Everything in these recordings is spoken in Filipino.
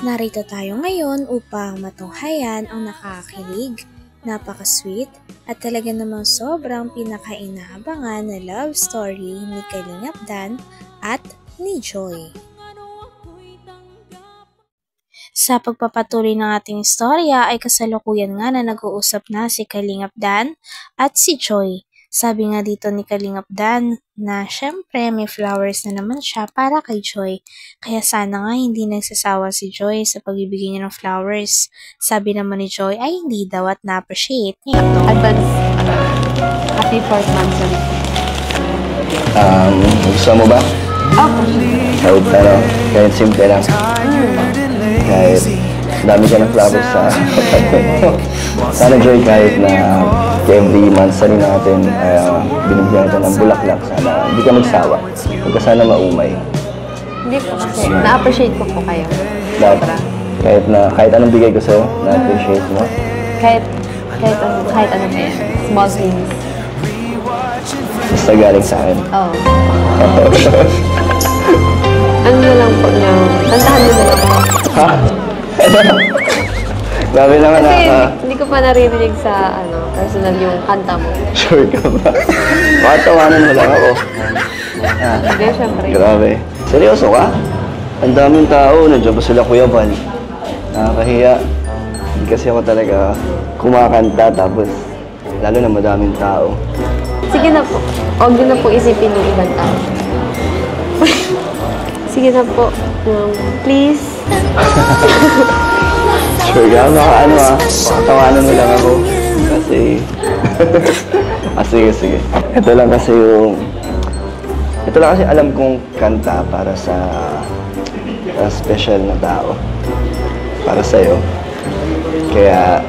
Narito tayo ngayon upang matunghayan ang nakakakilig, napaka-sweet, at talaga namang sobrang pinaka-inaabangan na love story ni Kalingap Dan at ni Joy. Sa pagpapatuloy ng ating istorya ay kasalukuyan nga na nag-uusap na si Kalingap Dan at si Joy. Sabi nga dito ni Kalingap Dan na syempre may flowers na naman siya para kay Joy. Kaya sana nga hindi nagsasawa si Joy sa pagbibigay niya ng flowers. Sabi naman ni Joy ay hindi daw at na-appreciate niya ito. Advance, happy 4th month. Gusto mo ba? Kahit simple lang. Kahit dami ka ng flowers sa sana Joy, kahit na every month sa rin natin binibigyan natin ng bulaklak, sana hindi ka magsawa. Huwag ka sana maumay. Hindi po kasi, na-appreciate ko po kayo. Sobra. Kahit anong bigay ko sa'yo, na-appreciate mo? Kahit ano pa yan. Small things. Basta galing sa akin. Oo. Ano na lang po na, kantahan mo na lang po. Ha? Grabe naman kasi hindi ko pa naririnig sa personal yung kanta mo. Sure ka ba? Makatawanan mo lang ako. Hindi, syempre. Grabe. Seryoso ka? Ang daming tao, nandiyan pa sila Kuya Val. Nakakahiya. Hindi kasi ako talaga kumakanta tapos lalo na madaming tao. Sige na po. Huwag nyo na po isipin yung ibang tao. Sige na po. Please. Sure ka? Makatawanan mo lang ako. Kasi... sige. Ito lang kasi alam kong kanta para sa special na tao. Para sa'yo. Kaya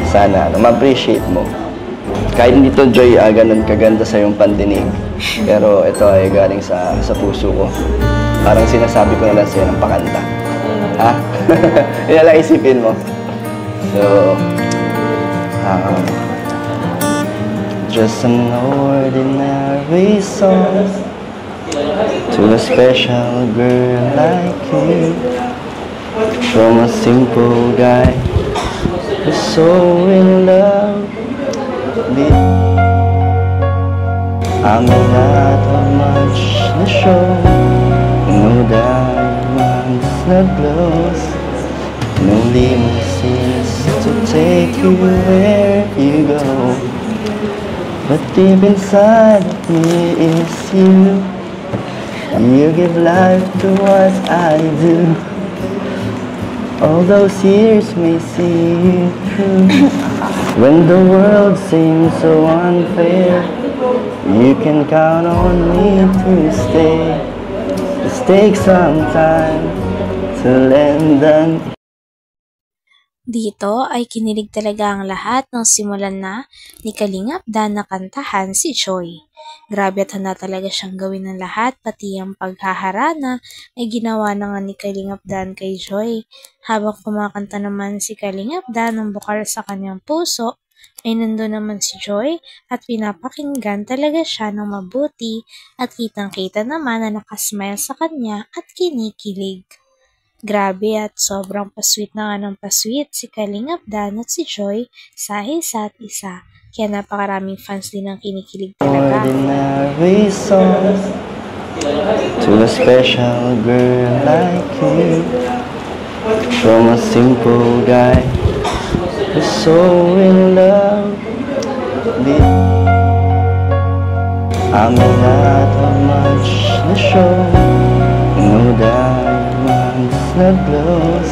sana ma-appreciate mo. Kahit hindi to Joy, ganun kaganda sa yung pandinig. Pero ito ay galing sa puso ko. Parang sinasabi ko na lang sa'yo ng pakanta. Ha? Yun na lang isipin mo. So, just an ordinary song to a special girl like you, from a simple guy who's so in love with. I may not have much to show, no diamonds, no glows, no limousines to take you where you go. But deep inside of me is you. You give life to what I do. All those years may see you through. When the world seems so unfair, you can count on me to stay. Just take some time to lend an... Dito ay kinilig talaga ang lahat nang simulan na ni Kalingap Dan na kantahan si Joy. Grabe at handa talaga siyang gawin ng lahat, pati ang paghaharana ay ginawa na nga ni Kalingap Dan kay Joy. Habang kumakanta naman si Kalingap Dan ng bukal sa kanyang puso, ay nandun naman si Joy at pinapakinggan talaga siya ng mabuti at kitang-kita naman na nakasmile sa kanya at kinikilig. Grabe at sobrang pasweet na nga ng pasweet si Kalingap Dan at si Joy sa isa't isa. Kaya napakaraming fans din ang kinikilig talaga. Ordinary song to a special girl like you, from a simple guy who's so in love with. I may not have much to show, no diamonds, no glows,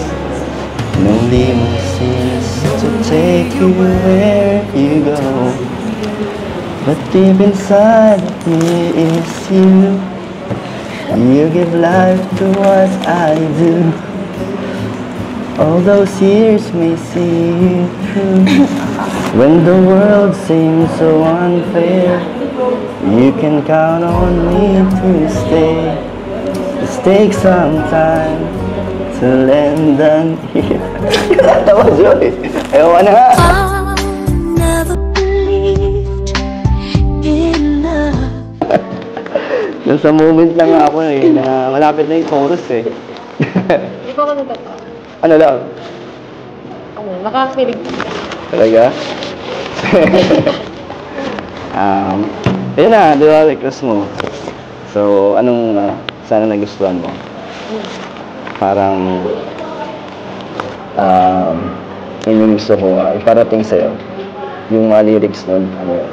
no limousines to take you where you go. But deep inside of me is you. You give life to what I do. All those years may see you through. When the world seems so unfair, you can count on me to stay. Just take some time to lend an ear. Tawa, Joy. Ayaw ka na nga. Nasa moment lang ako na malapit na yung chorus eh. Hindi pa ako natatawa. Ano lang? Nakakakilig. Talaga? Ayun na, di ba, request mo. So, anong sana nagustuhan mo? Parang, yun yung gusto ko iparating sa'yo. Yung mga lyrics nun, ano yun.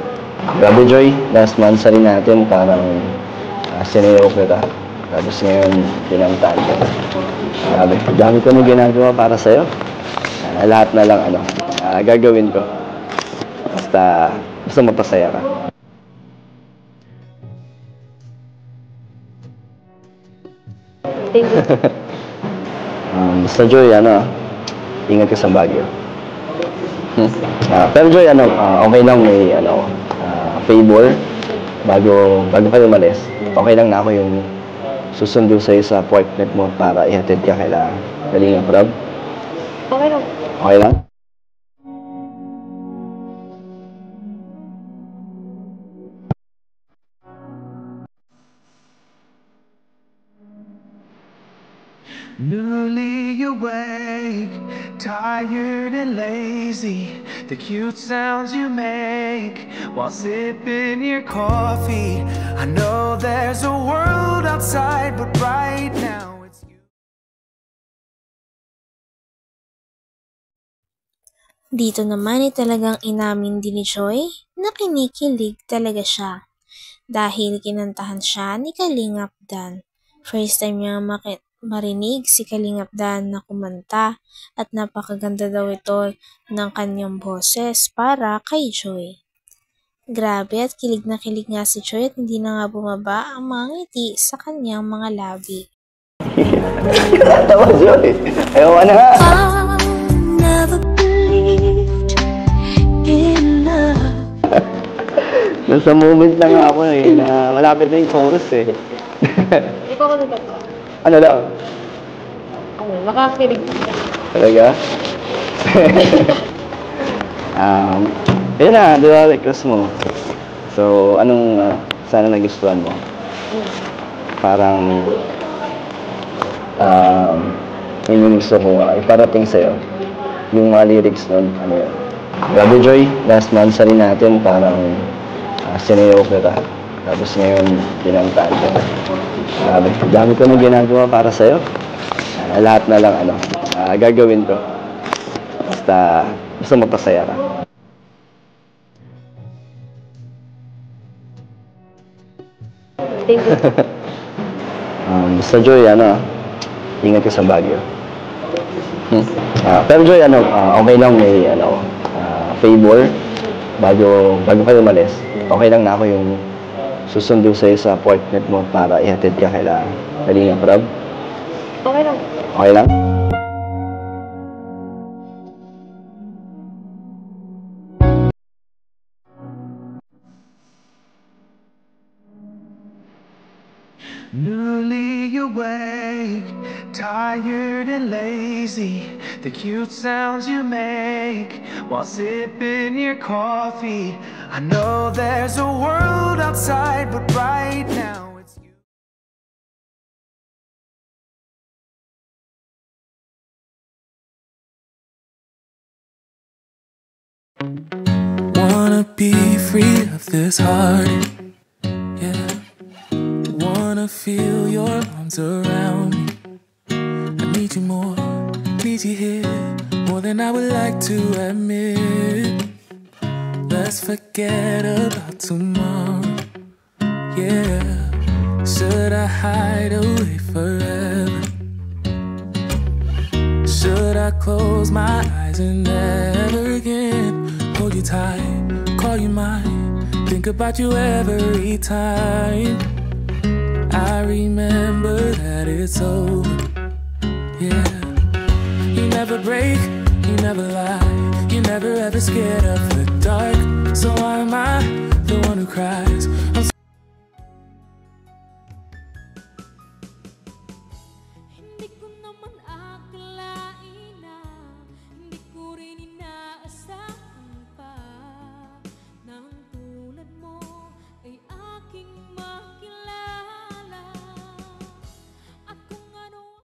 Grabe Joy, last month sa rin natin, parang sinayaw kita. Tapos ngayon, pinamtaan ko. Grabe, dami ko na ginagawa para sa'yo. Lahat na lang, gagawin ko. Basta mapasaya ka. Thank you. Basta Joy, ingat ka sa Baguio. Pero Joy, okay lang may, favor bago kayo umalis. Okay lang na ako yung susundo sa'yo sa appointment mo para ihatid ka kay Kalingap Rob. Okay lang. Okay lang? Newly awake, tired and lazy. The cute sounds you make while sipping your coffee. I know there's a world outside, but right now it's you. Dito naman ay talagang inamin din ni Joy na kinikilig talaga siya. Dahil kinantahan siya ni Kalingap Dan. First time niya marinig si Kalingap Dan na kumanta at napakaganda daw ito ng kanyang boses para kay Joy. Grabe at kilig na kilig nga si Joy at hindi na nga bumaba ang mga ngiti sa kanyang mga labi. Tawa Joy! Ayaw ka na nga! Nasa moment lang ako na malapit na yung chorus eh. Hindi pa ako natatawa. Ano lang? Nakakakilig. Talaga? Ayun na, di ba, request mo. So, anong sana nagustuhan mo? Parang, yun yung gusto ko iparating sa'yo. Yung mga lyrics nun, ano yun. Grabe Joy, last month sa rin natin, parang sinayaw kita. Tapos ngayon, pinamtaan ko. Grabe, dami ko na ginagawa para sa'yo. Lahat na lang, gagawin ko. Basta mapasaya ka. Thank you. Basta Joy, ingat ka sa Baguio. Pero Joy, okay lang may, favor bago kayo umalis. Okay lang na ako yung susundo sa'yo sa appointment mo para ihatid ka kay Kalingap Rob. Okay lang. Okay lang? Newly awake, tired and lazy. The cute sounds you make while sipping your coffee. I know there's a world outside, but right now it's you. Wanna be free of this heart, yeah. Wanna feel your arms around me. I need you more, need you here, more than I would like to admit. Let's forget about tomorrow, yeah. Should I hide away forever? Should I close my eyes and never again hold you tight, call you mine, think about you every time? I remember that it's over, yeah. You never break, you never lie, you never ever scared of the dark. So why am I the one who cries?